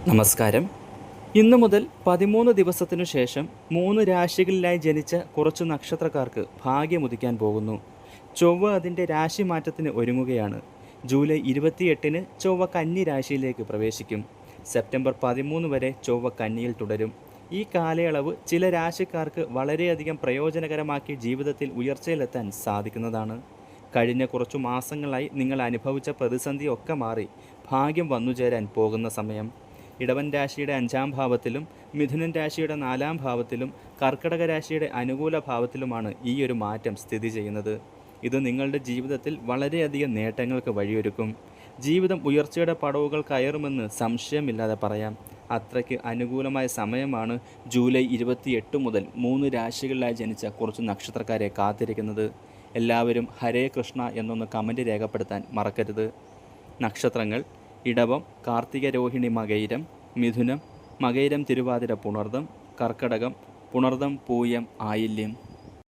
നമസ്കാരം. ഇന്നു മുതൽ 13 ദിവസത്തിനു ശേഷം 3 രാശികളിലായി ജനിച്ച കുറച്ചു നക്ഷത്രക്കാർക്ക് ഭാഗ്യമുദിക്കാൻ പോകുന്നു. ചൊവ്വ അതിൻ്റെ രാശിമാറ്റത്തിന് ഒരുങ്ങുകയാണ്. ജൂലൈ 28-ന് ചൊവ്വ കന്നി രാശിയിലേക്ക് പ്രവേശിക്കും. സെപ്റ്റംബർ 13 വരെ ചൊവ്വ കന്നിയിൽ തുടരും. ഈ കാലയളവ് ചില രാശിക്കാർക്ക് വളരെയധികം പ്രയോജനകരമാക്കി ജീവിതത്തിൽ ഉയർച്ചയിലെത്താൻ സാധിക്കുന്നതാണ്. കഴിഞ്ഞ കുറച്ചു മാസങ്ങളായി നിങ്ങൾ അനുഭവിച്ച പ്രതിസന്ധിയൊക്കെ മാറി ഭാഗ്യം വന്നുചേരാൻ പോകുന്ന സമയം. ഇടവൻ രാശിയുടെ 5-ാം ഭാവത്തിലും മിഥുനൻ രാശിയുടെ 4-ാം ഭാവത്തിലും കർക്കടക രാശിയുടെ അനുകൂല ഭാവത്തിലുമാണ് ഈ ഒരു മാറ്റം സ്ഥിതി ചെയ്യുന്നത്. ഇത് നിങ്ങളുടെ ജീവിതത്തിൽ വളരെയധികം നേട്ടങ്ങൾക്ക് വഴിയൊരുക്കും. ജീവിതം ഉയർച്ചയുടെ പടവുകൾ കയറുമെന്ന് സംശയമില്ലാതെ പറയാം. അത്രയ്ക്ക് അനുകൂലമായ സമയമാണ് ജൂലൈ 28 മുതൽ 3 രാശികളിലായി ജനിച്ച കുറച്ച് നക്ഷത്രക്കാരെ കാത്തിരിക്കുന്നത്. എല്ലാവരും ഹരേ കൃഷ്ണ എന്നൊന്ന് കമൻറ്റ് രേഖപ്പെടുത്താൻ മറക്കരുത്. നക്ഷത്രങ്ങൾ: ഇടവം, കാർത്തിക രോഹിണി മകയിരം, മിഥുനം, മകയിരം തിരുവാതിര പുണർദം, കർക്കടകം, പുണർദം പൂയം ആയില്യം.